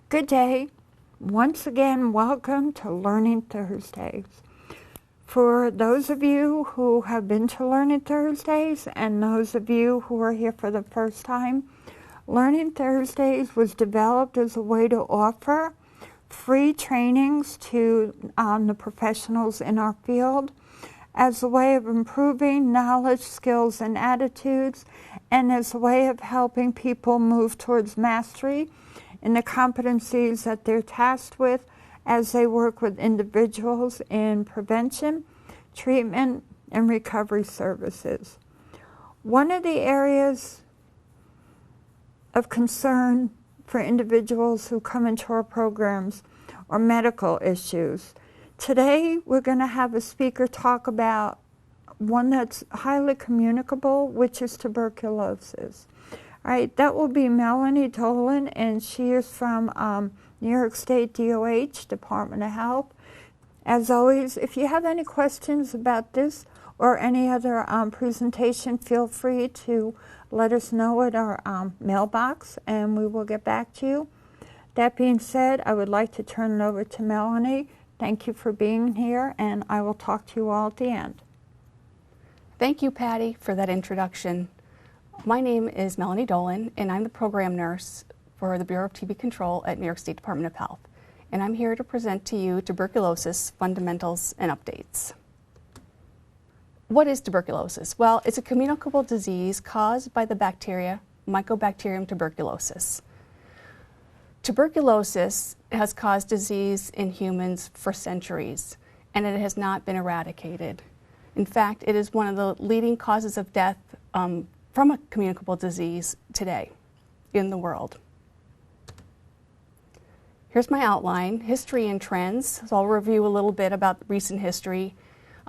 Good day. Once again, welcome to Learning Thursdays. For those of you who have been to Learning Thursdays and those of you who are here for the first time, Learning Thursdays was developed as a way to offer free trainings to the professionals in our field as a way of improving knowledge, skills, and attitudes, and as a way of helping people move towards mastery in the competencies that they're tasked with as they work with individuals in prevention, treatment, and recovery services. One of the areas of concern for individuals who come into our programs are medical issues. Today, we're going to have a speaker talk about one that's highly communicable, which is tuberculosis. All right, that will be Melanie Dolan, and she is from New York State DOH, Department of Health. As always, if you have any questions about this or any other presentation, feel free to let us know at our mailbox, and we will get back to you. That being said, I would like to turn it over to Melanie. Thank you for being here, and I will talk to you all at the end. Thank you, Patty, for that introduction. My name is Melanie Dolan, and I'm the program nurse for the Bureau of TB Control at New York State Department of Health. And I'm here to present to you tuberculosis fundamentals and updates. What is tuberculosis? Well, it's a communicable disease caused by the bacteria Mycobacterium tuberculosis. Tuberculosis has caused disease in humans for centuries, and it has not been eradicated. In fact, it is one of the leading causes of death from a communicable disease today in the world. Here's my outline, history and trends. So I'll review a little bit about recent history.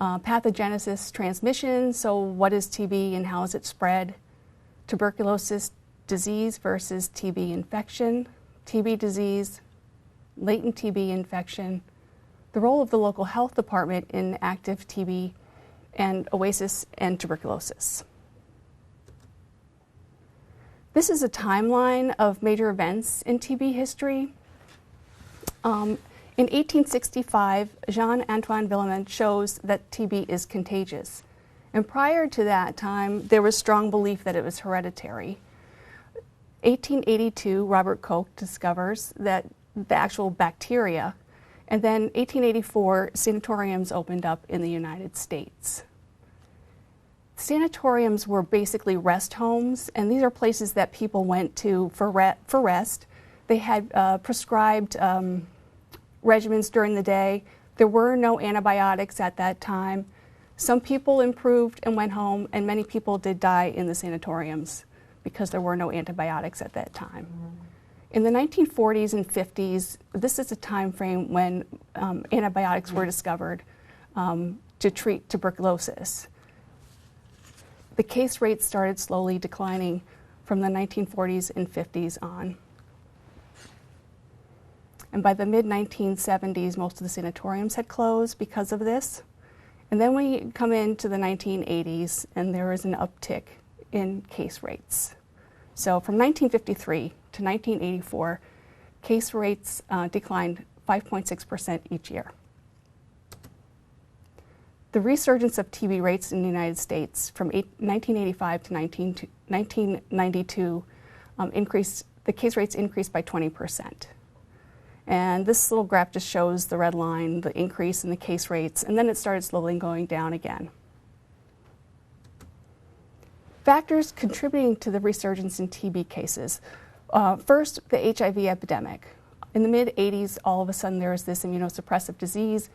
Pathogenesis, transmission, so what is TB and how is it spread? Tuberculosis disease versus TB infection, TB disease, latent TB infection, the role of the local health department in active TB, and OASAS and tuberculosis. This is a timeline of major events in TB history. In 1865, Jean-Antoine Villemain shows that TB is contagious. And prior to that time, there was strong belief that it was hereditary. 1882, Robert Koch discovers that the actual bacteria, and then 1884, sanatoriums opened up in the United States. Sanatoriums were basically rest homes, and these are places that people went to for rest. They had prescribed regimens during the day. There were no antibiotics at that time. Some people improved and went home, and many people did die in the sanatoriums because there were no antibiotics at that time. In the 1940s and 50s, this is a time frame when antibiotics were discovered to treat tuberculosis. The case rates started slowly declining from the 1940s and 50s on. And by the mid-1970s, most of the sanatoriums had closed because of this. And then we come into the 1980s, and there is an uptick in case rates. So from 1953 to 1984, case rates declined 5.6% each year. The resurgence of TB rates in the United States from 1985 to 1992 the case rates increased by 20%. And this little graph just shows the red line, the increase in the case rates, and then it started slowly going down again. Factors contributing to the resurgence in TB cases. First, the HIV epidemic. In the mid-80s, all of a sudden there was this immunosuppressive disease.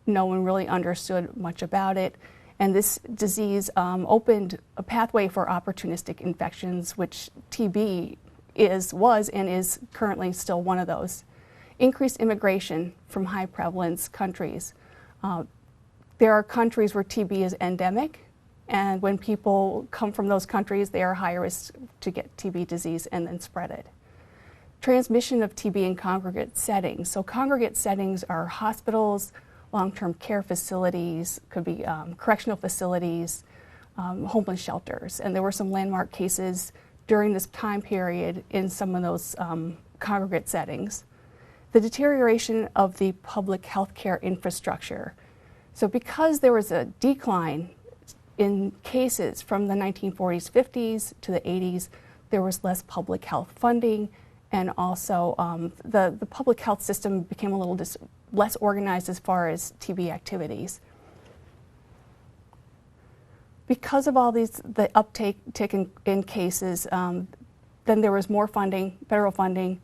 No one really understood much about it. And this disease opened a pathway for opportunistic infections, which TB was and is currently still one of those. Increased immigration from high prevalence countries. There are countries where TB is endemic, and when people come from those countries, they are high risk to get TB disease and then spread it. Transmission of TB in congregate settings. So congregate settings are hospitals, long-term care facilities, could be correctional facilities, homeless shelters. And there were some landmark cases during this time period in some of those congregate settings. the deterioration of the public healthcare infrastructure. So because there was a decline in cases from the 1940s, 50s to the 80s, there was less public health funding, and also the public health system became a little less organized as far as TB activities. Because of all the uptake in cases, then there was more funding, federal funding.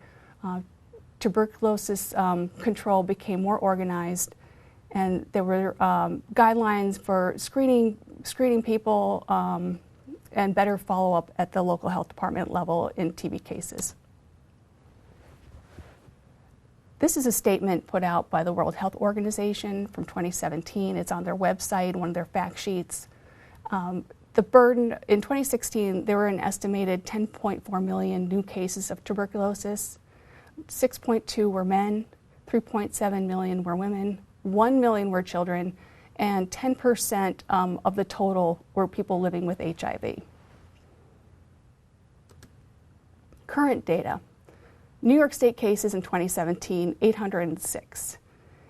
Tuberculosis control became more organized, and there were guidelines for screening people and better follow-up at the local health department level in TB cases. This is a statement put out by the World Health Organization from 2017. It's on their website, one of their fact sheets. The burden, in 2016, there were an estimated 10.4 million new cases of tuberculosis. 6.2 were men, 3.7 million were women, 1 million were children, and 10% of the total were people living with HIV. Current data. New York State cases in 2017, 806.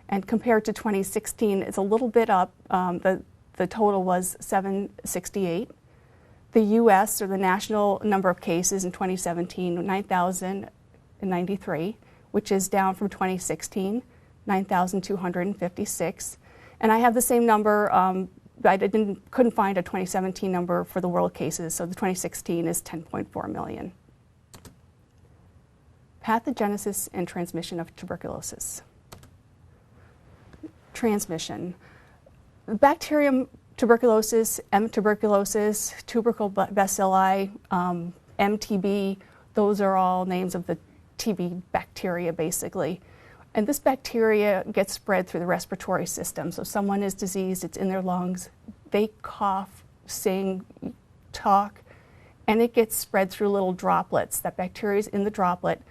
And compared to 2016, it's a little bit up. The total was 768. The US, or the national number of cases in 2017, 9,093, which is down from 2016, 9,256. And I have the same number. I couldn't find a 2017 number for the world cases, so the 2016 is 10.4 million. Pathogenesis and transmission of tuberculosis. Transmission. Bacterium tuberculosis, M. tuberculosis, tubercle bacilli, MTB, those are all names of the TB bacteria, basically. And this bacteria gets spread through the respiratory system. So someone is diseased, it's in their lungs, they cough, sing, talk, and it gets spread through little droplets. That bacteria is in the droplet.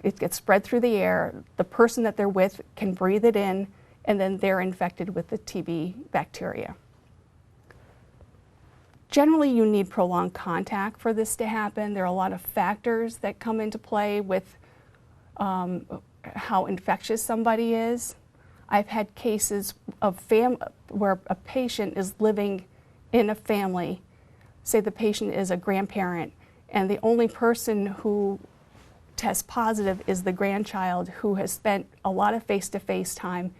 It gets spread through the air. The person that they're with can breathe it in, and then they're infected with the TB bacteria. Generally, you need prolonged contact for this to happen. There are a lot of factors that come into play with how infectious somebody is. I've had cases of where a patient is living in a family. Say the patient is a grandparent, and the only person who tests positive is the grandchild, who has spent a lot of face-to-face time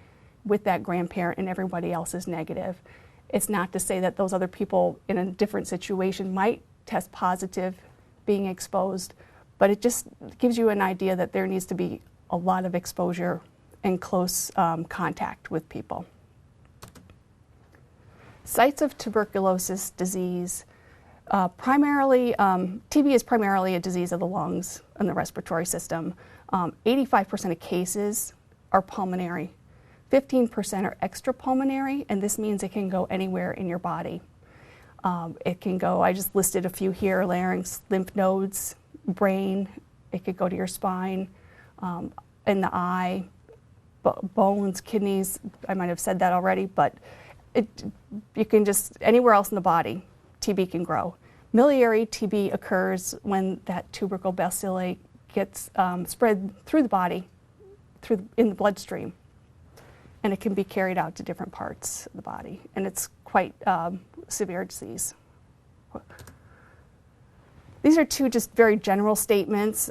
with that grandparent, and everybody else is negative. It's not to say that those other people in a different situation might test positive being exposed, but it just gives you an idea that there needs to be a lot of exposure and close contact with people. Sites of tuberculosis disease. TB is primarily a disease of the lungs and the respiratory system. 85% of cases are pulmonary. 15% are extrapulmonary, and this means it can go anywhere in your body. It can go, I just listed a few here, larynx, lymph nodes, brain. It could go to your spine, in the eye, bones, kidneys. I might have said that already, but you can just, anywhere else in the body, TB can grow. Miliary TB occurs when that tubercle bacilli gets spread through the body, in the bloodstream, and it can be carried out to different parts of the body, and it's quite severe disease. These are two just very general statements.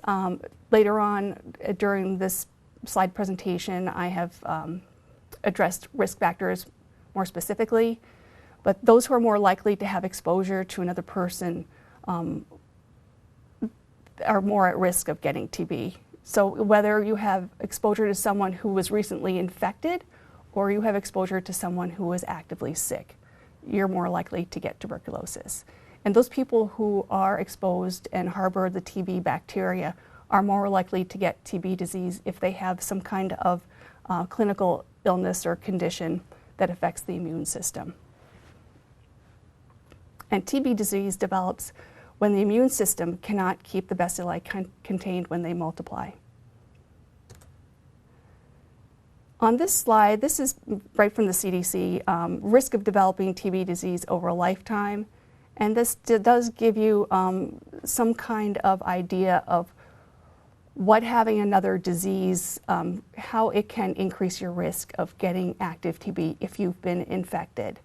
Later on during this slide presentation, I have addressed risk factors more specifically, but those who are more likely to have exposure to another person are more at risk of getting TB. So whether you have exposure to someone who was recently infected or you have exposure to someone who was actively sick, you're more likely to get tuberculosis. And those people who are exposed and harbor the TB bacteria are more likely to get TB disease if they have some kind of clinical illness or condition that affects the immune system. And TB disease develops when the immune system cannot keep the bacilli contained when they multiply. On this slide, this is right from the CDC, risk of developing TB disease over a lifetime. And this does give you some kind of idea of what having another disease, how it can increase your risk of getting active TB if you've been infected.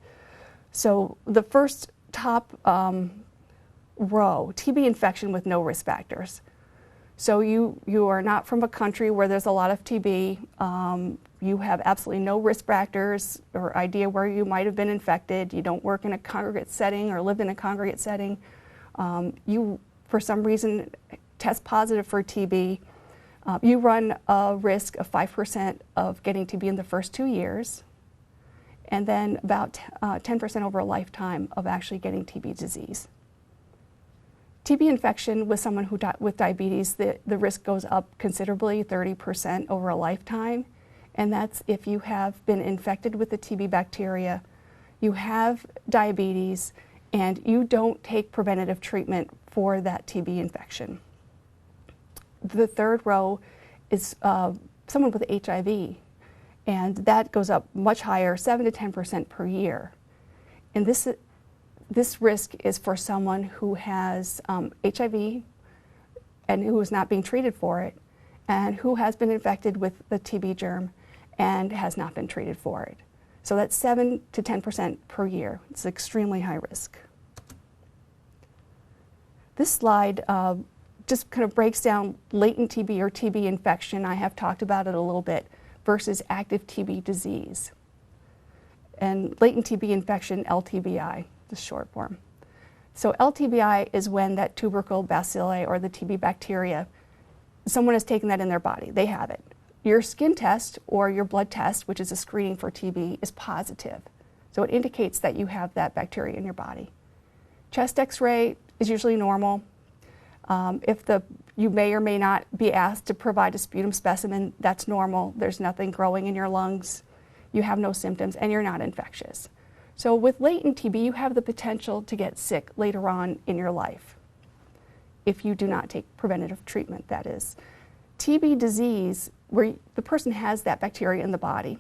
So the first top row, TB infection with no risk factors. So you are not from a country where there's a lot of TB. You have absolutely no risk factors or idea where you might have been infected. You don't work in a congregate setting or live in a congregate setting. You, for some reason, test positive for TB. You run a risk of 5% of getting TB in the first 2 years, and then about 10% over a lifetime of actually getting TB disease. TB infection with someone with diabetes, the risk goes up considerably, 30% over a lifetime. And that's if you have been infected with the TB bacteria, you have diabetes, and you don't take preventative treatment for that TB infection. The third row is someone with HIV, and that goes up much higher, 7 to 10% per year. And this risk is for someone who has HIV and who is not being treated for it, and who has been infected with the TB germ and has not been treated for it. So that's 7 to 10% per year. It's extremely high risk. This slide just kind of breaks down latent TB or TB infection. I have talked about it a little bit, versus active TB disease. And latent TB infection, LTBI, the short form. So LTBI is when that tubercle bacilli or the TB bacteria, someone has taken that in their body. They have it. Your skin test or your blood test, which is a screening for TB, is positive. So it indicates that you have that bacteria in your body. Chest x-ray is usually normal. You may or may not be asked to provide a sputum specimen, that's normal. There's nothing growing in your lungs. You have no symptoms, and you're not infectious. So with latent TB, you have the potential to get sick later on in your life if you do not take preventative treatment, that is. TB disease, where the person has that bacteria in the body,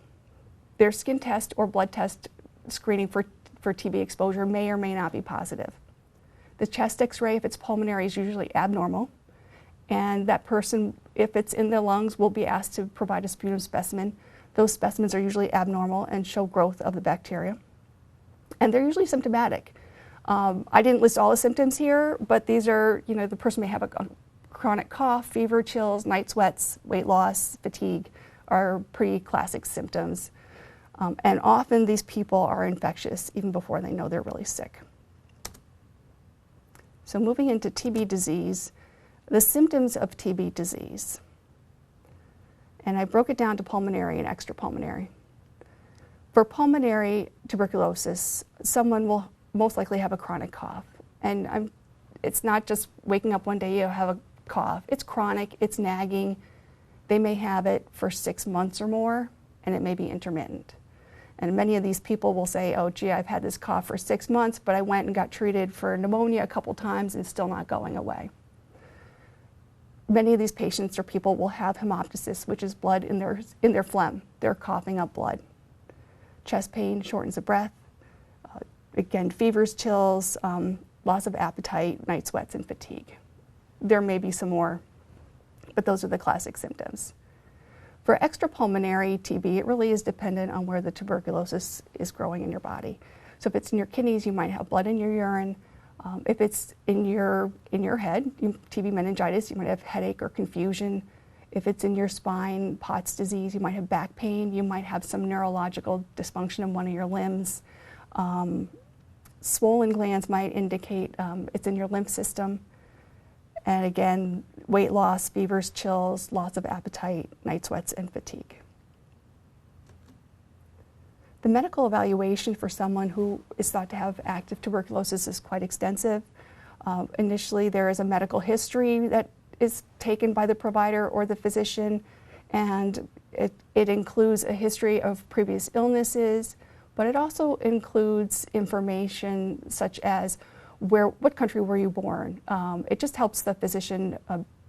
their skin test or blood test screening for TB exposure may or may not be positive. The chest x-ray, if it's pulmonary, is usually abnormal. And that person, if it's in their lungs, will be asked to provide a sputum specimen. Those specimens are usually abnormal and show growth of the bacteria. And they're usually symptomatic. I didn't list all the symptoms here, but these are, the person may have a chronic cough, fever, chills, night sweats, weight loss, fatigue are pretty classic symptoms. And often these people are infectious even before they know they're really sick. So moving into TB disease, the symptoms of TB disease. And I broke it down to pulmonary and extrapulmonary. For pulmonary tuberculosis, someone will most likely have a chronic cough. And it's not just waking up one day, you have a cough. It's chronic, it's nagging. They may have it for 6 months or more, and it may be intermittent. And many of these people will say, oh, gee, I've had this cough for 6 months, but I went and got treated for pneumonia a couple times and it's still not going away. Many of these patients or people will have hemoptysis, which is blood in their phlegm. They're coughing up blood. Chest pain, shortness of breath, again, fevers, chills, loss of appetite, night sweats, and fatigue. There may be some more, but those are the classic symptoms. For extrapulmonary TB, it really is dependent on where the tuberculosis is growing in your body. So if it's in your kidneys, you might have blood in your urine. If it's in your head, TB meningitis, you might have headache or confusion. If it's in your spine, Pott's disease, you might have back pain. You might have some neurological dysfunction in one of your limbs. Swollen glands might indicate it's in your lymph system. And again, weight loss, fevers, chills, loss of appetite, night sweats, and fatigue. The medical evaluation for someone who is thought to have active tuberculosis is quite extensive. Initially, there is a medical history that is taken by the provider or the physician, and it includes a history of previous illnesses, but it also includes information such as what country were you born? It just helps the physician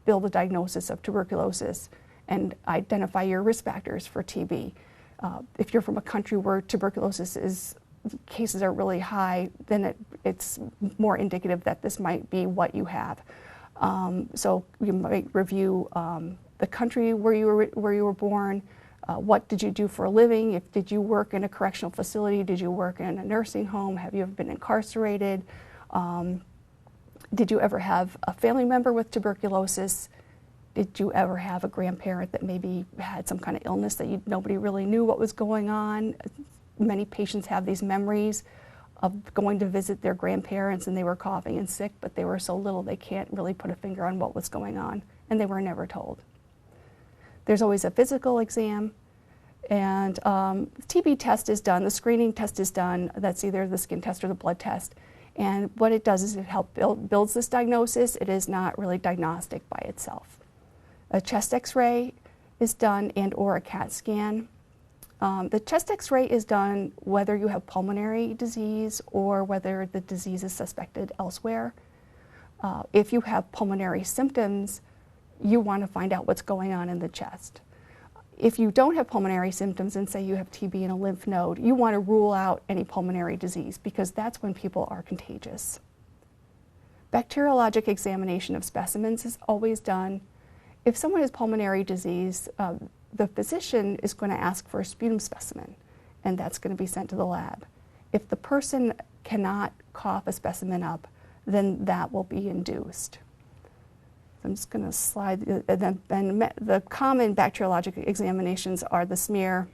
build a diagnosis of tuberculosis and identify your risk factors for TB. If you're from a country where tuberculosis cases are really high, then it's more indicative that this might be what you have. So you might review the country where you were born. What did you do for a living? Did you work in a correctional facility? Did you work in a nursing home? Have you ever been incarcerated? Did you ever have a family member with tuberculosis? Did you ever have a grandparent that maybe had some kind of illness that nobody really knew what was going on? Many patients have these memories of going to visit their grandparents and they were coughing and sick, but they were so little they can't really put a finger on what was going on, and they were never told. There's always a physical exam, and TB test is done, the screening test is done, that's either the skin test or the blood test, and what it does is it helps builds this diagnosis. It is not really diagnostic by itself. A chest x-ray is done and or a CAT scan. The chest x-ray is done whether you have pulmonary disease or whether the disease is suspected elsewhere. If you have pulmonary symptoms, you want to find out what's going on in the chest. If you don't have pulmonary symptoms and say you have TB in a lymph node, you want to rule out any pulmonary disease because that's when people are contagious. Bacteriologic examination of specimens is always done. If someone has pulmonary disease, the physician is going to ask for a sputum specimen, and that's going to be sent to the lab. If the person cannot cough a specimen up, then that will be induced. I'm just going to slide, the common bacteriologic examinations are the smear,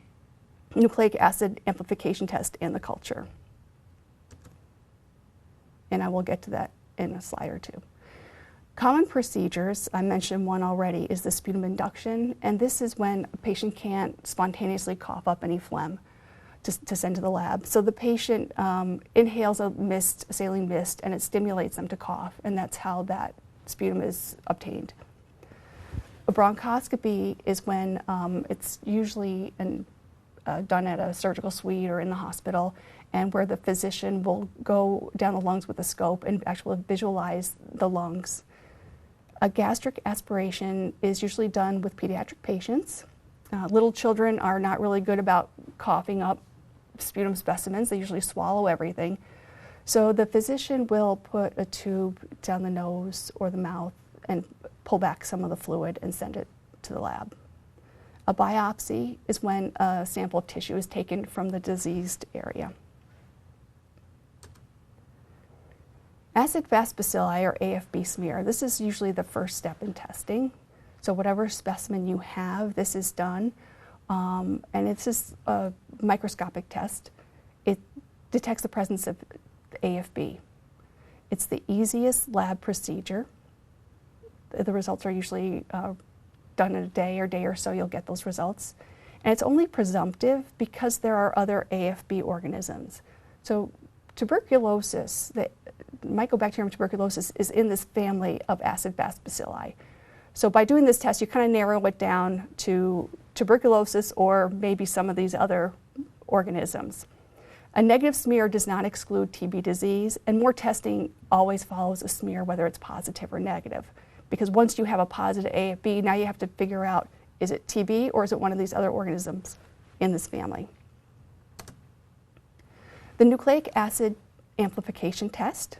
nucleic acid amplification test, and the culture. And I will get to that in a slide or two. Common procedures, I mentioned one already, is the sputum induction, and this is when a patient can't spontaneously cough up any phlegm to send to the lab. So the patient inhales a saline mist, and it stimulates them to cough, and that's how that sputum is obtained. A bronchoscopy is when it's usually done at a surgical suite or in the hospital, and where the physician will go down the lungs with a scope and actually visualize the lungs. A gastric aspiration is usually done with pediatric patients. Little children are not really good about coughing up sputum specimens. They usually swallow everything. So the physician will put a tube down the nose or the mouth and pull back some of the fluid and send it to the lab. A biopsy is when a sample of tissue is taken from the diseased area. Acid-fast bacilli, or AFB smear, this is usually the first step in testing. So whatever specimen you have, this is done. And it's just a microscopic test. It detects the presence of AFB. It's the easiest lab procedure. The results are usually done in a day or so, you'll get those results. And it's only presumptive because there are other AFB organisms. So tuberculosis, the Mycobacterium tuberculosis, is in this family of acid-fast bacilli. So by doing this test, you kind of narrow it down to tuberculosis or maybe some of these other organisms. A negative smear does not exclude TB disease, and more testing always follows a smear, whether it's positive or negative. Because once you have a positive AFB, now you have to figure out, is it TB or is it one of these other organisms in this family? The nucleic acid amplification test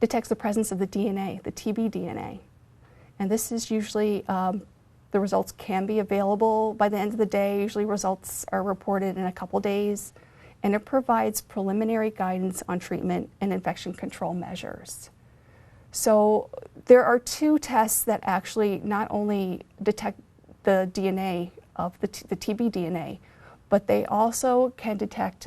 detects the presence of the DNA, the TB DNA. And this is usually, the results can be available by the end of the day. Usually results are reported in a couple days. And it provides preliminary guidance on treatment and infection control measures. So there are two tests that actually not only detect the DNA of the TB DNA, but they also can detect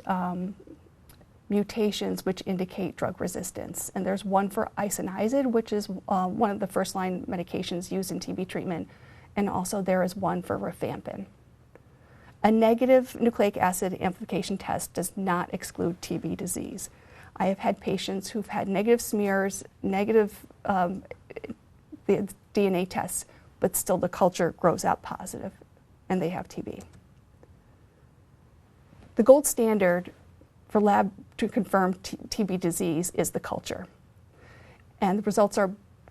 mutations which indicate drug resistance. And there's one for isoniazid, which is one of the first-line medications used in TB treatment, and also there is one for rifampin. A negative nucleic acid amplification test does not exclude TB disease. I have had patients who've had negative smears, negative the DNA tests, but still the culture grows out positive, and they have TB. The gold standard for lab to confirm TB disease is the culture. And the results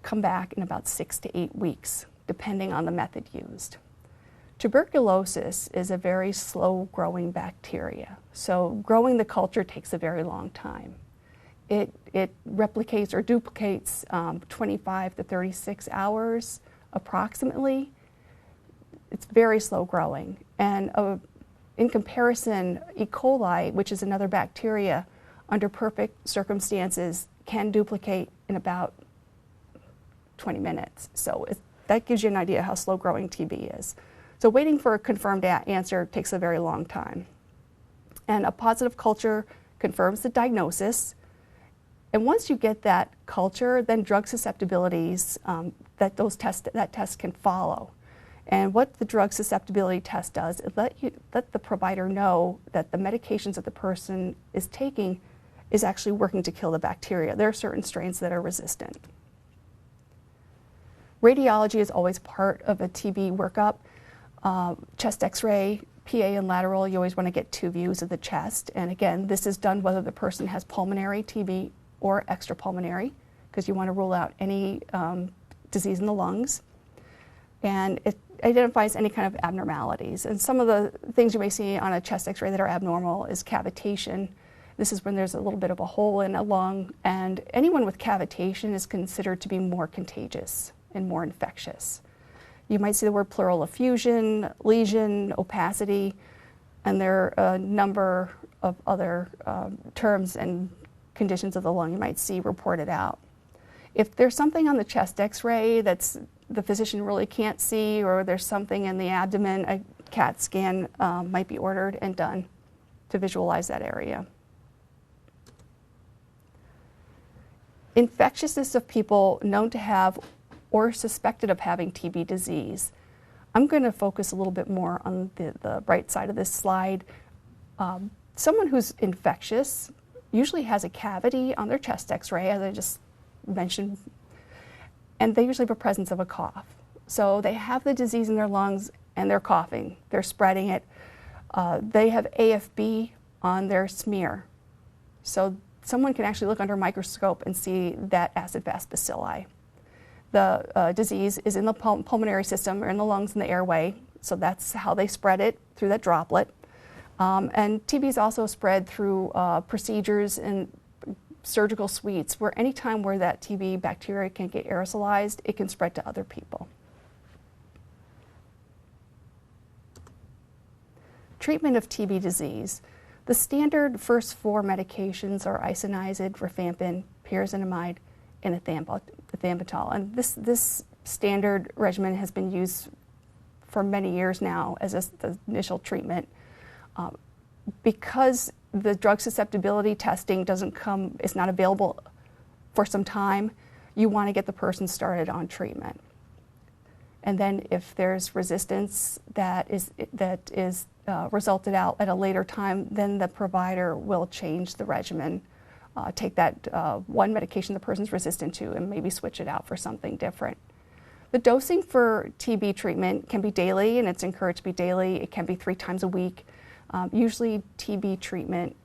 come back in about 6 to 8 weeks, depending on the method used. Tuberculosis is a very slow-growing bacteria, so growing the culture takes a very long time. It replicates or duplicates 25 to 36 hours approximately. It's very slow growing. And in comparison, E. coli, which is another bacteria, under perfect circumstances can duplicate in about 20 minutes. So that gives you an idea how slow growing TB is. So waiting for a confirmed answer takes a very long time. And a positive culture confirms the diagnosis. And once you get that culture, then drug susceptibilities that test can follow. And what the drug susceptibility test does is let the provider know that the medications that the person is taking is actually working to kill the bacteria. There are certain strains that are resistant. Radiology is always part of a TB workup. Chest x-ray, PA and lateral, you always want to get 2 views of the chest. And again, this is done whether the person has pulmonary TB or extrapulmonary, because you want to rule out any disease in the lungs. And it identifies any kind of abnormalities. And some of the things you may see on a chest x-ray that are abnormal is cavitation. This is when there's a little bit of a hole in a lung, and anyone with cavitation is considered to be more contagious and more infectious. You might see the word pleural effusion, lesion, opacity, and there are a number of other terms and conditions of the lung you might see reported out. If there's something on the chest x-ray that's the physician really can't see, or there's something in the abdomen, a CAT scan might be ordered and done to visualize that area. Infectiousness of people known to have or suspected of having TB disease. I'm going to focus a little bit more on the right side of this slide. Someone who's infectious usually has a cavity on their chest x-ray, as I just mentioned, and they usually have a presence of a cough. So they have the disease in their lungs and they're coughing, they're spreading it. They have AFB on their smear. So someone can actually look under a microscope and see that acid-fast bacilli. The disease is in the pulmonary system or in the lungs and the airway, so that's how they spread it, through that droplet. And TB is also spread through procedures and surgical suites, where any time where that TB bacteria can get aerosolized, it can spread to other people. Treatment of TB disease. The standard first 4 medications are isoniazid, rifampin, pyrazinamide, and ethambutol. And this standard regimen has been used for many years now as the initial treatment. Because the drug susceptibility testing is not available for some time, you want to get the person started on treatment. And then if there's resistance that is resulted out at a later time, then the provider will change the regimen, take that one medication the person's resistant to and maybe switch it out for something different. The dosing for TB treatment can be daily, and it's encouraged to be daily. It can be 3 times a week. Usually TB treatment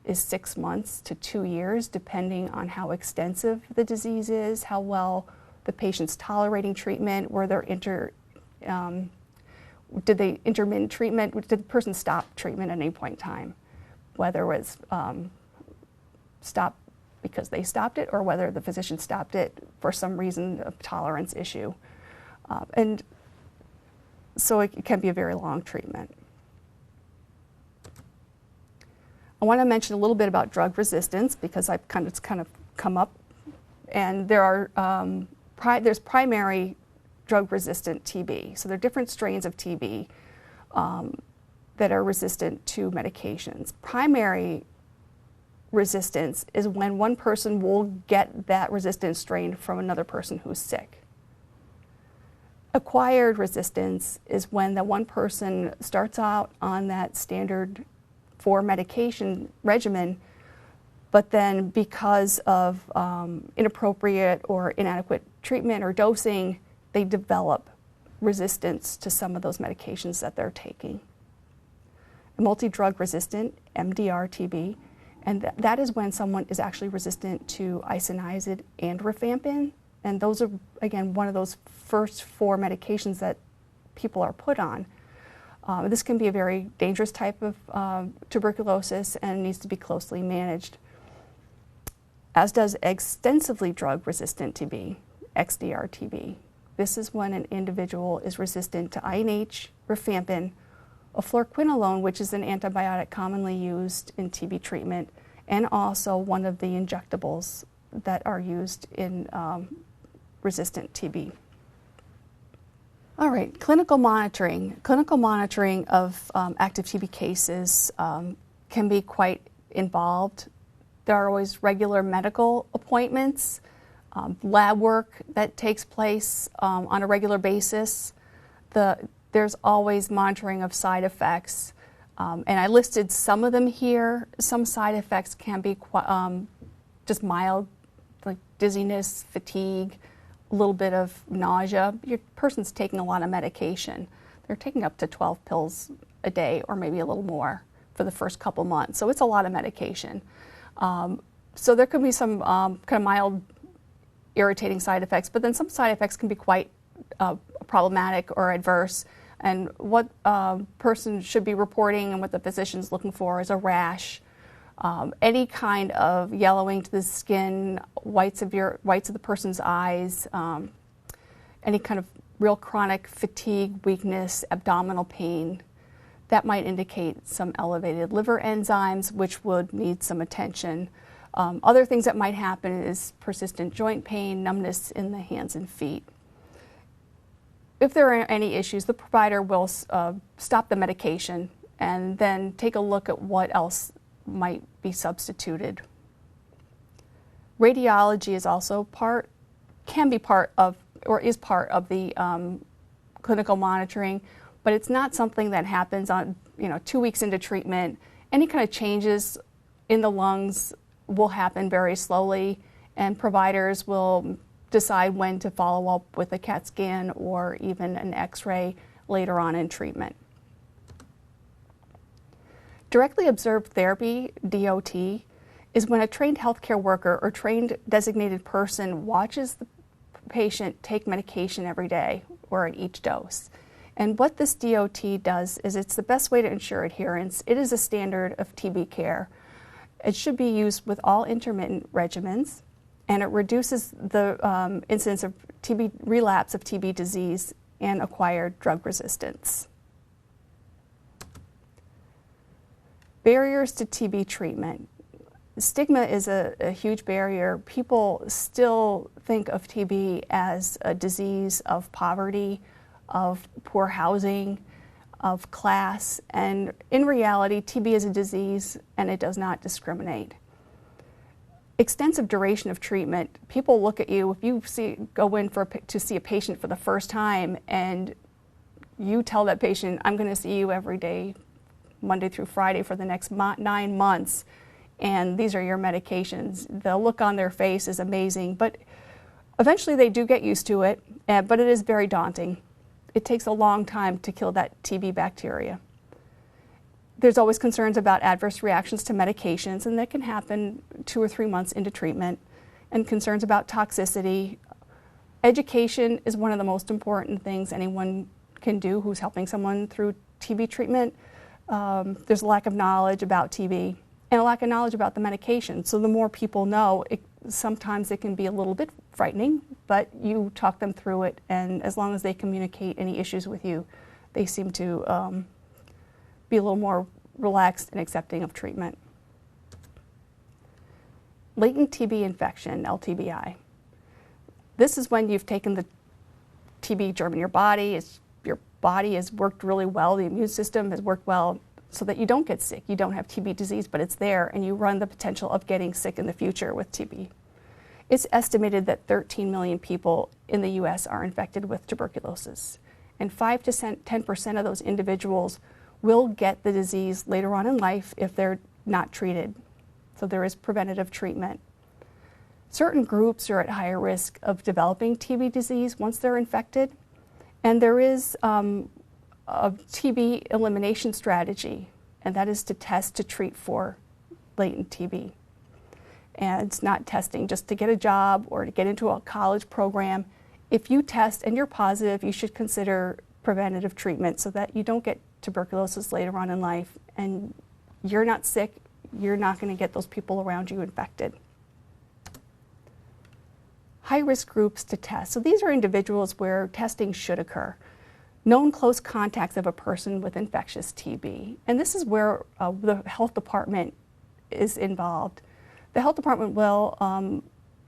is 6 months to 2 years, depending on how extensive the disease is, how well the patient's tolerating treatment, were there did they intermittent treatment, did the person stop treatment at any point in time, whether it was stopped because they stopped it or whether the physician stopped it for some reason of tolerance issue. And so it can be a very long treatment. I want to mention a little bit about drug resistance because it's kind of come up, and there are there's primary drug-resistant TB. So there are different strains of TB that are resistant to medications. Primary resistance is when one person will get that resistant strain from another person who's sick. Acquired resistance is when the one person starts out on that standard 4 medication regimen, but then because of inappropriate or inadequate treatment or dosing, they develop resistance to some of those medications that they're taking. Multi-drug resistant, MDR TB, and that is when someone is actually resistant to isoniazid and rifampin, and those are, again, one of those first 4 medications that people are put on. This can be a very dangerous type of tuberculosis and needs to be closely managed. as does extensively drug-resistant TB, XDR-TB. This is when an individual is resistant to INH, rifampin, or fluoroquinolone, which is an antibiotic commonly used in TB treatment, and also one of the injectables that are used in resistant TB. All right, clinical monitoring. Clinical monitoring of active TB cases can be quite involved. There are always regular medical appointments, lab work that takes place on a regular basis. There's always monitoring of side effects, and I listed some of them here. Some side effects can be just mild, like dizziness, fatigue, a little bit of nausea. Your person's taking a lot of medication. They're taking up to 12 pills a day or maybe a little more for the first couple months, so it's a lot of medication. So there could be some kind of mild irritating side effects, but then some side effects can be quite problematic or adverse. And what a person should be reporting and what the physician's looking for is a rash, any kind of yellowing to the skin, whites of the person's eyes, any kind of real chronic fatigue, weakness, abdominal pain. That might indicate some elevated liver enzymes, which would need some attention. Other things that might happen is persistent joint pain, numbness in the hands and feet. If there are any issues, the provider will stop the medication and then take a look at what else might be substituted. Radiology is also can be part of, or is part of the clinical monitoring, but it's not something that happens on 2 weeks into treatment. Any kind of changes in the lungs will happen very slowly, and providers will decide when to follow up with a CAT scan or even an X-ray later on in treatment. Directly observed therapy, DOT, is when a trained healthcare worker or trained designated person watches the patient take medication every day or at each dose. And what this DOT does is it's the best way to ensure adherence. It is a standard of TB care. It should be used with all intermittent regimens, and it reduces the incidence of relapse of TB disease and acquired drug resistance. Barriers to TB treatment. Stigma is a huge barrier. People still think of TB as a disease of poverty, of poor housing, of class, and in reality, TB is a disease and it does not discriminate. Extensive duration of treatment. People look at you, if you go in to see a patient for the first time and you tell that patient, I'm going to see you every day, Monday through Friday for the next 9 months, and these are your medications. The look on their face is amazing, but eventually they do get used to it, but it is very daunting. It takes a long time to kill that TB bacteria. There's always concerns about adverse reactions to medications, and that can happen 2 or 3 months into treatment, and concerns about toxicity. Education is one of the most important things anyone can do who's helping someone through TB treatment. There's a lack of knowledge about TB and a lack of knowledge about the medication. So the more people know, sometimes it can be a little bit frightening, but you talk them through it, and as long as they communicate any issues with you, they seem to be a little more relaxed and accepting of treatment. Latent TB infection, LTBI. This is when you've taken the TB germ in your body, your body has worked really well, the immune system has worked well so that you don't get sick, you don't have TB disease, but it's there and you run the potential of getting sick in the future with TB. It's estimated that 13 million people in the US are infected with tuberculosis, and 5 to 10% of those individuals will get the disease later on in life if they're not treated. So there is preventative treatment. Certain groups are at higher risk of developing TB disease once they're infected, and there is a TB elimination strategy, and that is to test to treat for latent TB. And it's not testing just to get a job or to get into a college program. If you test and you're positive, you should consider preventative treatment so that you don't get tuberculosis later on in life, and you're not sick, you're not going to get those people around you infected. high-risk groups to test. So these are individuals where testing should occur. Known close contacts of a person with infectious TB. And this is where the health department is involved. The health department will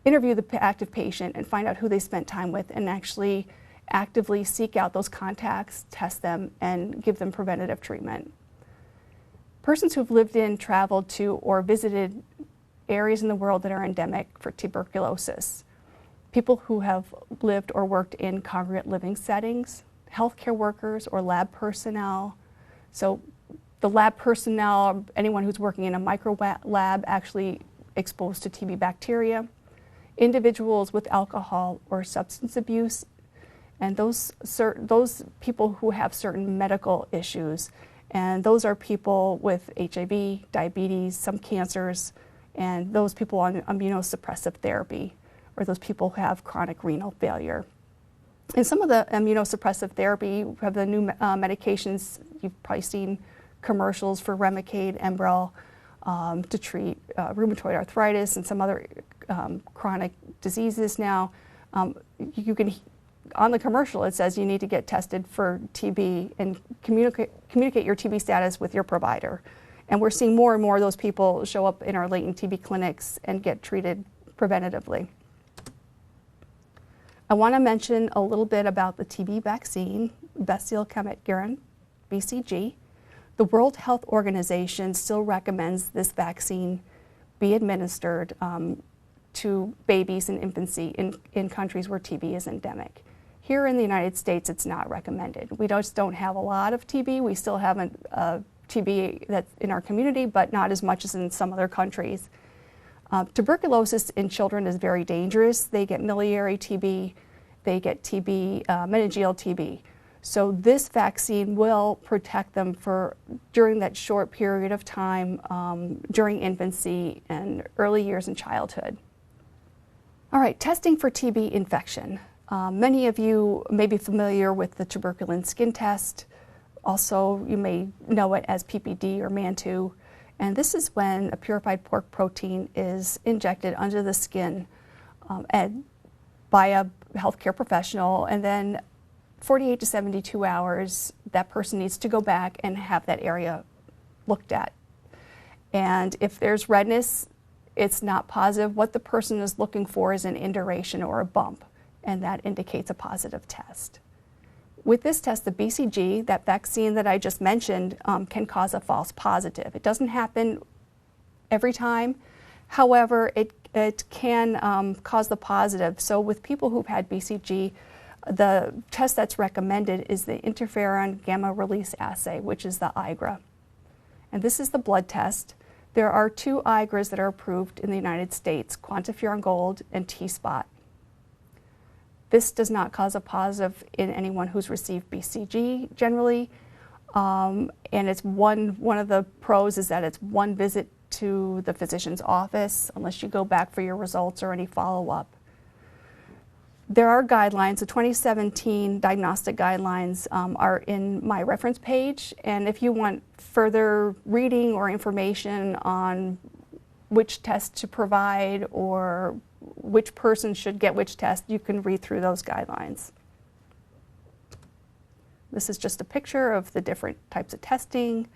interview the active patient and find out who they spent time with and actually actively seek out those contacts, test them, and give them preventative treatment. Persons who've lived in, traveled to, or visited areas in the world that are endemic for tuberculosis. People who have lived or worked in congregate living settings, healthcare workers or lab personnel. So the lab personnel, anyone who's working in a micro lab actually exposed to TB bacteria, individuals with alcohol or substance abuse, and those people who have certain medical issues. And those are people with HIV, diabetes, some cancers, and those people on immunosuppressive therapy, or those people who have chronic renal failure. And some of the immunosuppressive therapy have the new medications. You've probably seen commercials for Remicade, Enbrel, to treat rheumatoid arthritis and some other chronic diseases now. You can, on the commercial, it says you need to get tested for TB and communicate your TB status with your provider. And we're seeing more and more of those people show up in our latent TB clinics and get treated preventatively. I want to mention a little bit about the TB vaccine, Bacillus-Calmette-Guerin, BCG. The World Health Organization still recommends this vaccine be administered to babies in infancy in countries where TB is endemic. Here in the United States, it's not recommended. We just don't have a lot of TB. We still have TB that's in our community, but not as much as in some other countries. Tuberculosis in children is very dangerous. They get miliary TB, they get TB, meningeal TB. So this vaccine will protect them during that short period of time during infancy and early years in childhood. All right, testing for TB infection. Many of you may be familiar with the tuberculin skin test. Also, you may know it as PPD or MANTOO. And this is when a purified pork protein is injected under the skin by a healthcare professional, and then 48 to 72 hours, that person needs to go back and have that area looked at. And if there's redness, it's not positive. What the person is looking for is an induration or a bump, and that indicates a positive test. With this test, the BCG, that vaccine that I just mentioned, can cause a false positive. It doesn't happen every time. However, it can cause the positive. So with people who've had BCG, the test that's recommended is the interferon gamma release assay, which is the IGRA. And this is the blood test. There are two IGRAs that are approved in the United States, QuantiFERON Gold and T-Spot. This does not cause a positive in anyone who's received BCG generally. And it's one of the pros is that it's one visit to the physician's office unless you go back for your results or any follow-up. There are guidelines. The 2017 diagnostic guidelines are in my reference page, and if you want further reading or information on which test to provide or which person should get which test, you can read through those guidelines. This is just a picture of the different types of testing.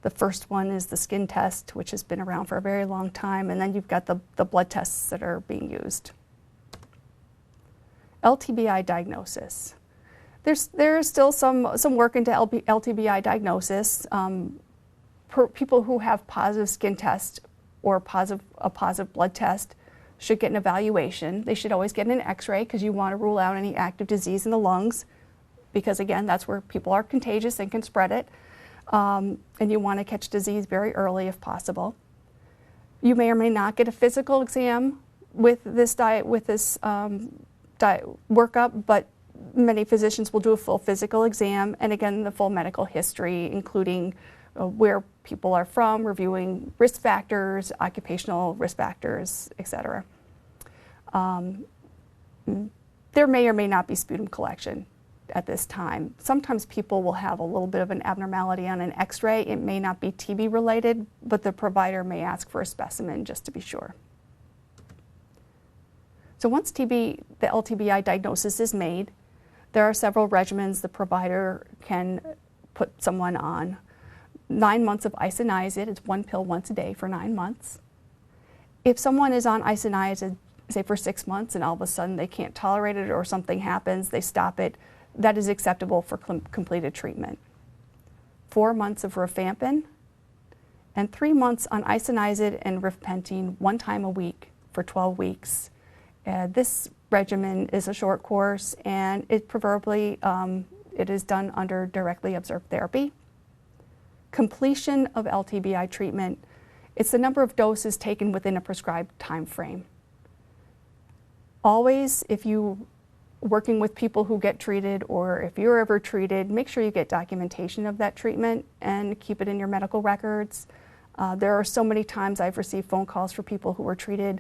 The first one is the skin test, which has been around for a very long time, and then you've got the blood tests that are being used. LTBI diagnosis. There's still some work into LTBI diagnosis. People who have positive skin test or a positive blood test should get an evaluation. They should always get an X-ray because you want to rule out any active disease in the lungs because, again, that's where people are contagious and can spread it. And you want to catch disease very early if possible. You may or may not get a physical exam with this workup, but many physicians will do a full physical exam, and again, the full medical history, including where people are from, reviewing risk factors, occupational risk factors, etc. There may or may not be sputum collection at this time. Sometimes people will have a little bit of an abnormality on an X-ray. It may not be TB related, but the provider may ask for a specimen just to be sure. So once the LTBI diagnosis is made, there are several regimens the provider can put someone on. 9 months of isoniazid, it's 1 pill once a day for 9 months. If someone is on isoniazid, say for 6 months, and all of a sudden they can't tolerate it or something happens, they stop it, that is acceptable for completed treatment. 4 months of rifampin, and 3 months on isoniazid and rifapentine 1 time a week for 12 weeks. This regimen is a short course, and it preferably it is done under directly observed therapy. Completion of LTBI treatment, it's the number of doses taken within a prescribed time frame. Always, if you're working with people who get treated, or if you're ever treated, make sure you get documentation of that treatment and keep it in your medical records. There are so many times I've received phone calls for people who were treated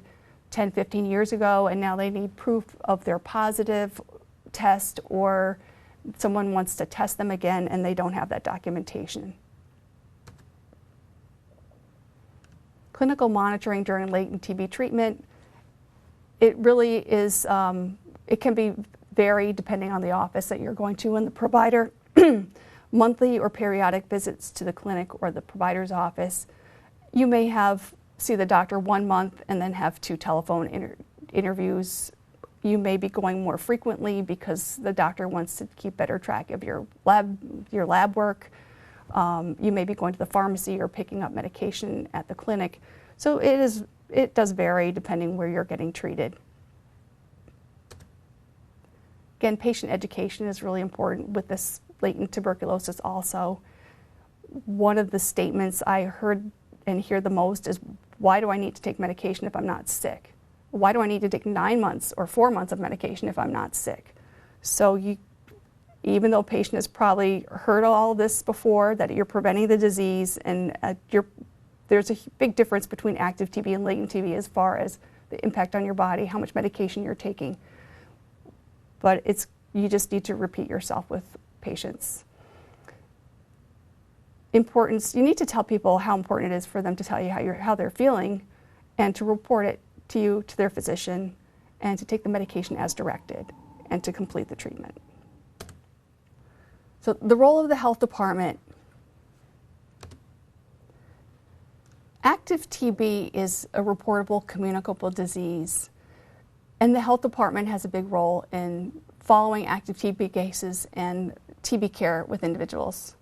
10, 15 years ago, and now they need proof of their positive test, or someone wants to test them again and they don't have that documentation. Clinical monitoring during latent TB treatment, it really is, it can be varied depending on the office that you're going to and the provider. Monthly or periodic visits to the clinic or the provider's office. You may see the doctor 1 month and then have 2 telephone interviews. You may be going more frequently because the doctor wants to keep better track of your lab work. You may be going to the pharmacy or picking up medication at the clinic. So it does vary depending where you're getting treated. Again, patient education is really important with this latent tuberculosis also. One of the statements I heard and hear the most is, why do I need to take medication if I'm not sick? Why do I need to take 9 months or 4 months of medication if I'm not sick? So even though a patient has probably heard all of this before, that you're preventing the disease, and there's a big difference between active TB and latent TB as far as the impact on your body, how much medication you're taking. But you just need to repeat yourself with patients. Importance, you need to tell people how important it is for them to tell you how they're feeling, and to report it to their physician, and to take the medication as directed, and to complete the treatment. So the role of the health department. Active TB is a reportable communicable disease, and the health department has a big role in following active TB cases and TB care with individuals.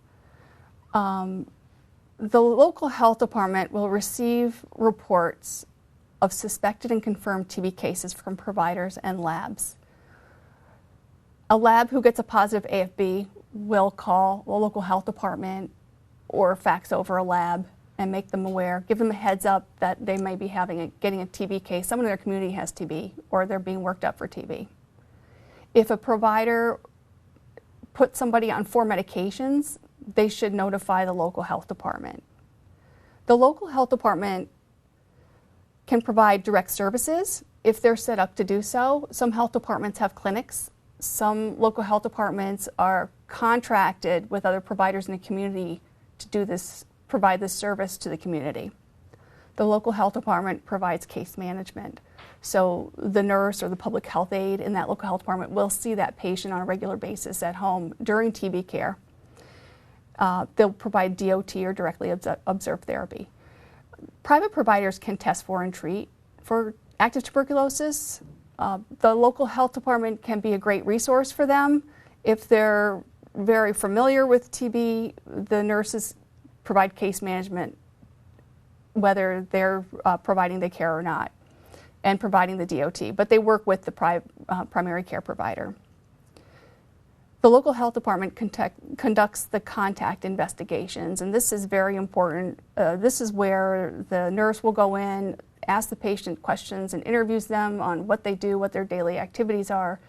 The local health department will receive reports of suspected and confirmed TB cases from providers and labs. A lab who gets a positive AFB will call the local health department or fax over a lab and make them aware, give them a heads up that they may be getting a TB case. Someone in their community has TB, or they're being worked up for TB. If a provider puts somebody on 4 medications, they should notify the local health department. The local health department can provide direct services if they're set up to do so. Some health departments have clinics. Some local health departments are contracted with other providers in the community to provide this service to the community. The local health department provides case management. So the nurse or the public health aide in that local health department will see that patient on a regular basis at home during TB care. They'll provide DOT or directly observed therapy. Private providers can test for and treat for active tuberculosis. The local health department can be a great resource for them. If they're very familiar with TB, the nurses provide case management, whether they're providing the care or not, and providing the DOT, but they work with the primary care provider. The local health department conducts the contact investigations, and this is very important. This is where the nurse will go in, ask the patient questions, and interviews them on what they do, what their daily activities are,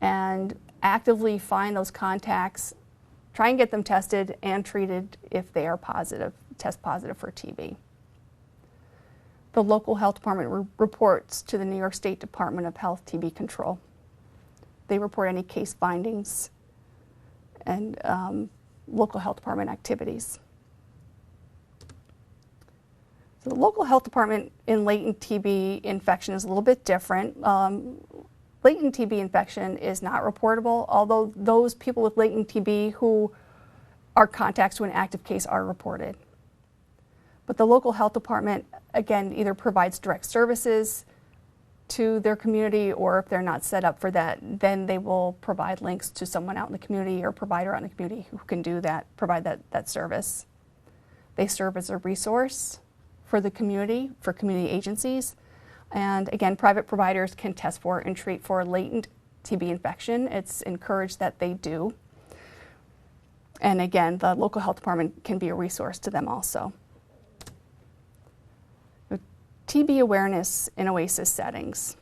and actively find those contacts, try and get them tested and treated if they are test positive for TB. The local health department reports to the New York State Department of Health TB control. They report any case findings and local health department activities. So the local health department in latent TB infection is a little bit different. Latent TB infection is not reportable, although those people with latent TB who are contacts to an active case are reported. But the local health department, again, either provides direct services to their community, or if they're not set up for that, then they will provide links to someone out in the community or a provider out in the community who can do that, provide that service. They serve as a resource for the community, for community agencies. And again, private providers can test for and treat for latent TB infection. It's encouraged that they do. And again, the local health department can be a resource to them also. TB awareness in OASAS settings.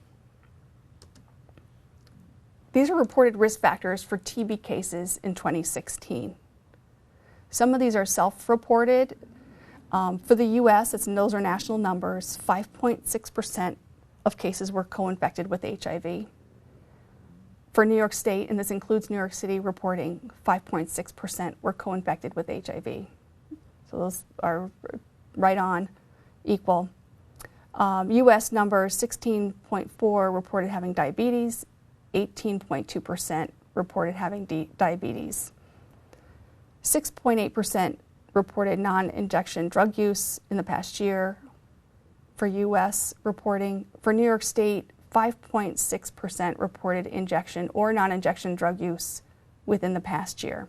These are reported risk factors for TB cases in 2016. Some of these are self-reported. For the US, those are national numbers, 5.6% of cases were co-infected with HIV. For New York State, and this includes New York City reporting, 5.6% were co-infected with HIV. So those are right on, equal. US numbers, 16.4% reported having diabetes, 18.2% reported having diabetes. 6.8% reported non-injection drug use in the past year for US reporting. For New York State, 5.6% reported injection or non-injection drug use within the past year.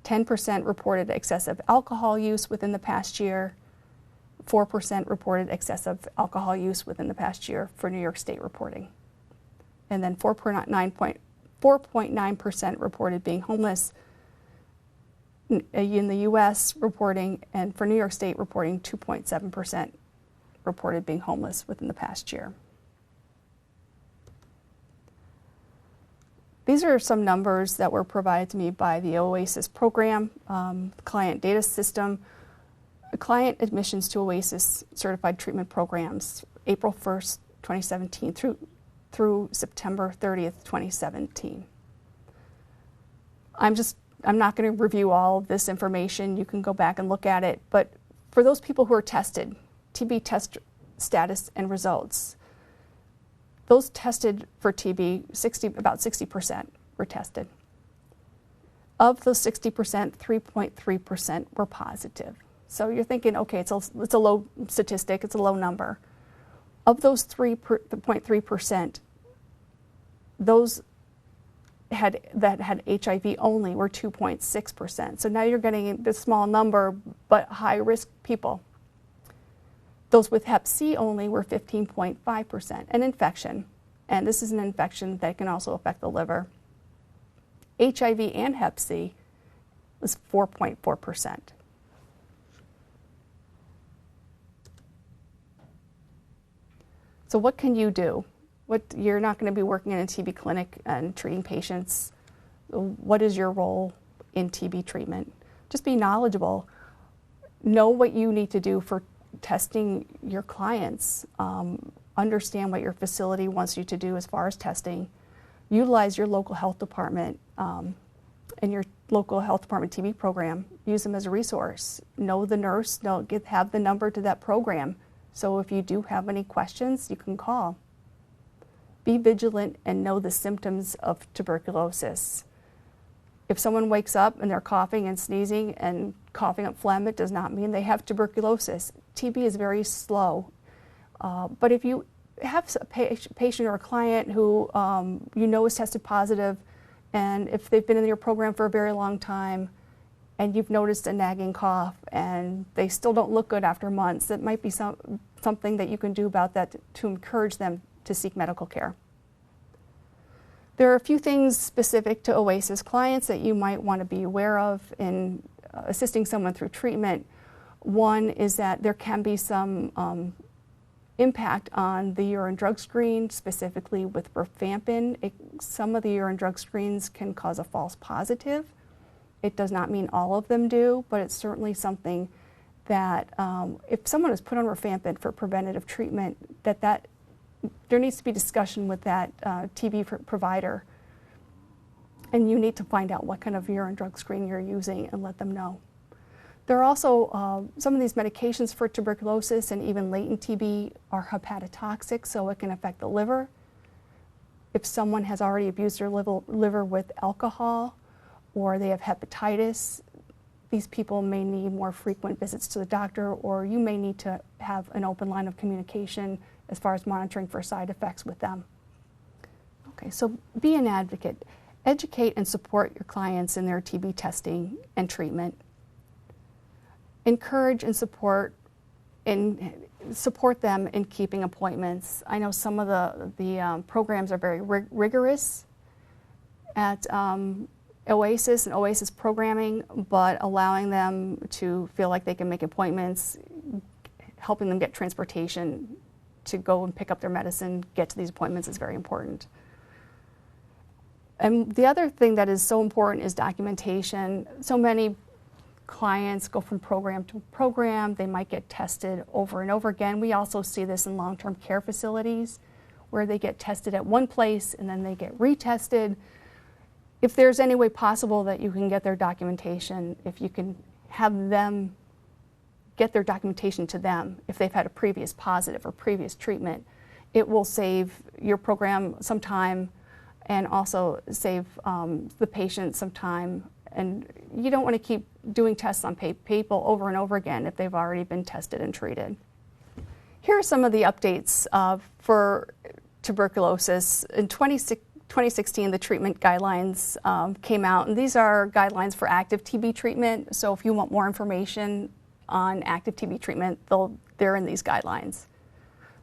10% reported excessive alcohol use within the past year. 4% reported excessive alcohol use within the past year for New York State reporting. And then 4.9% reported being homeless in the US reporting, and for New York State reporting 2.7% reported being homeless within the past year. These are some numbers that were provided to me by the OASAS program, client data system. Client admissions to OASAS certified treatment programs, April 1st, 2017 through September 30th, 2017. I'm not going to review all of this information. You can go back and look at it. But for those people who are tested, TB test status and results, those tested for TB, about 60% were tested. Of those 60%, 3.3% were positive. So you're thinking, okay, it's a low statistic, it's a low number. Of those 3.3%, those that had HIV only were 2.6%. So now you're getting this small number, but high-risk people. Those with Hep C only were 15.5%, an infection. And this is an infection that can also affect the liver. HIV and Hep C was 4.4%. So what can you do? You're not going to be working in a TB clinic and treating patients. What is your role in TB treatment? Just be knowledgeable. Know what you need to do for testing your clients. Understand what your facility wants you to do as far as testing. Utilize your local health department and your local health department TB program. Use them as a resource. Know the nurse. Have the number to that program. So if you do have any questions, you can call. Be vigilant and know the symptoms of tuberculosis. If someone wakes up and they're coughing and sneezing and coughing up phlegm, it does not mean they have tuberculosis. TB is very slow. But if you have a patient or a client who you know is tested positive, and if they've been in your program for a very long time, and you've noticed a nagging cough, and they still don't look good after months, it might be something that you can do about that to encourage them to seek medical care. There are a few things specific to OASAS clients that you might want to be aware of in assisting someone through treatment. One is that there can be some impact on the urine drug screen, specifically with rifampin. Some of the urine drug screens can cause a false positive. It does not mean all of them do, but it's certainly something that if someone is put on rifampin for preventative treatment, there needs to be discussion with that TB provider, and you need to find out what kind of urine drug screen you're using and let them know. There are also some of these medications for tuberculosis and even latent TB are hepatotoxic, so it can affect the liver. If someone has already abused their liver with alcohol or they have hepatitis, these people may need more frequent visits to the doctor, or you may need to have an open line of communication as far as monitoring for side effects with them. Okay, so be an advocate. Educate and support your clients in their TB testing and treatment. Encourage and support them in keeping appointments. I know some of the programs are very rigorous at OASAS and OASAS programming, but allowing them to feel like they can make appointments, helping them get transportation to go and pick up their medicine, get to these appointments is very important. And the other thing that is so important is documentation. So many clients go from program to program. They might get tested over and over again. We also see this in long-term care facilities where they get tested at one place and then they get retested. If there's any way possible that you can get their documentation, if you can have them get their documentation to them, if they've had a previous positive or previous treatment, it will save your program some time and also save the patient some time. And you don't want to keep doing tests on people over and over again if they've already been tested and treated. Here are some of the updates for tuberculosis. In 2016, the treatment guidelines came out, and these are guidelines for active TB treatment. So if you want more information on active TB treatment, they're in these guidelines.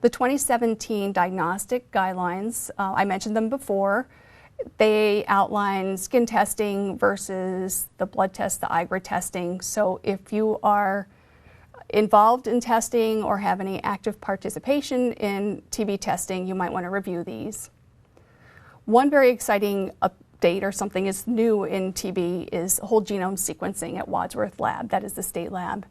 The 2017 diagnostic guidelines, I mentioned them before. They outline skin testing versus the blood test, the IGRA testing. So if you are involved in testing or have any active participation in TB testing, you might want to review these. One very exciting update or something is new in TB is whole genome sequencing at Wadsworth Lab. That is the state lab.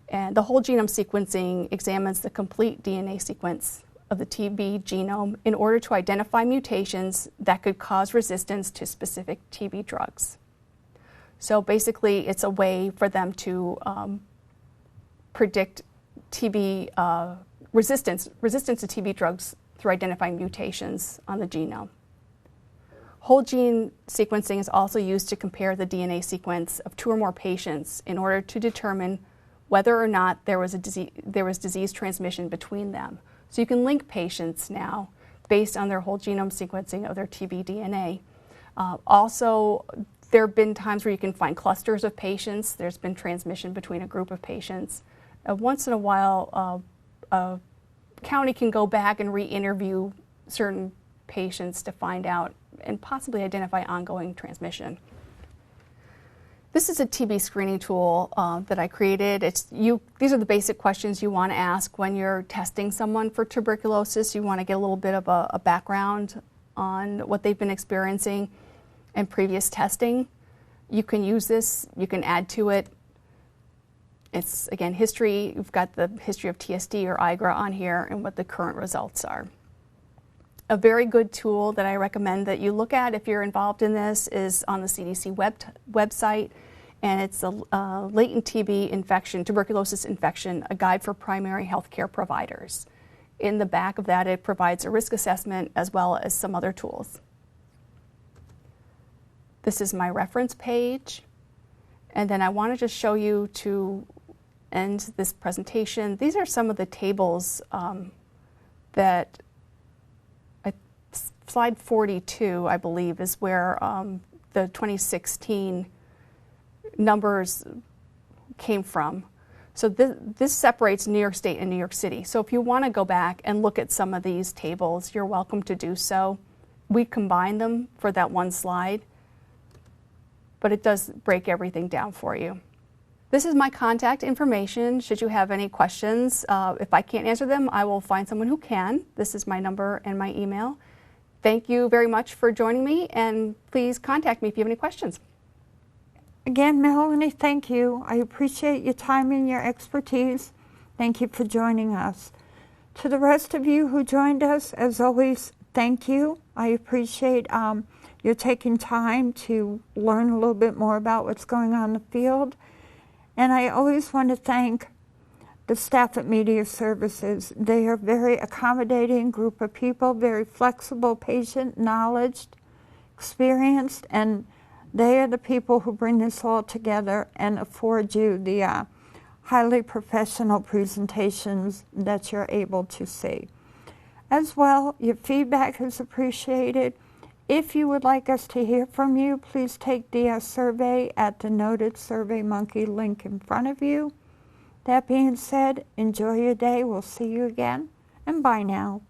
And the whole genome sequencing examines the complete DNA sequence of the TB genome in order to identify mutations that could cause resistance to specific TB drugs. So basically, it's a way for them to predict TB resistance to TB drugs through identifying mutations on the genome. Whole gene sequencing is also used to compare the DNA sequence of 2 or more patients in order to determine whether or not there was disease transmission between them. So you can link patients now based on their whole genome sequencing of their TB DNA. Also, there have been times where you can find clusters of patients. There's been transmission between a group of patients. Once in a while, a county can go back and re-interview certain patients to find out and possibly identify ongoing transmission. This is a TB screening tool that I created. These are the basic questions you want to ask when you're testing someone for tuberculosis. You want to get a little bit of a background on what they've been experiencing and previous testing. You can use this, you can add to it. It's, again, history. You've got the history of TSD or IGRA on here and what the current results are. A very good tool that I recommend that you look at if you're involved in this is on the CDC website, and it's a latent TB infection, tuberculosis infection, a guide for primary healthcare providers. In the back of that, it provides a risk assessment as well as some other tools. This is my reference page, and then I want to just show you to end this presentation. These are some of the tables that slide 42, I believe, is where the 2016 numbers came from. So this separates New York State and New York City. So if you want to go back and look at some of these tables, you're welcome to do so. We combine them for that one slide, but it does break everything down for you. This is my contact information. Should you have any questions, if I can't answer them, I will find someone who can. This is my number and my email. Thank you very much for joining me, and please contact me if you have any questions. Again, Melanie, thank you. I appreciate your time and your expertise. Thank you for joining us. To the rest of you who joined us, as always, thank you. I appreciate your taking time to learn a little bit more about what's going on in the field. And I always want to thank the staff at Media Services. They are a very accommodating group of people, very flexible, patient, knowledgeable, experienced, and they are the people who bring this all together and afford you the highly professional presentations that you're able to see. As well, your feedback is appreciated. If you would like us to hear from you, please take the survey at the noted SurveyMonkey link in front of you. That being said, enjoy your day. We'll see you again, and bye now.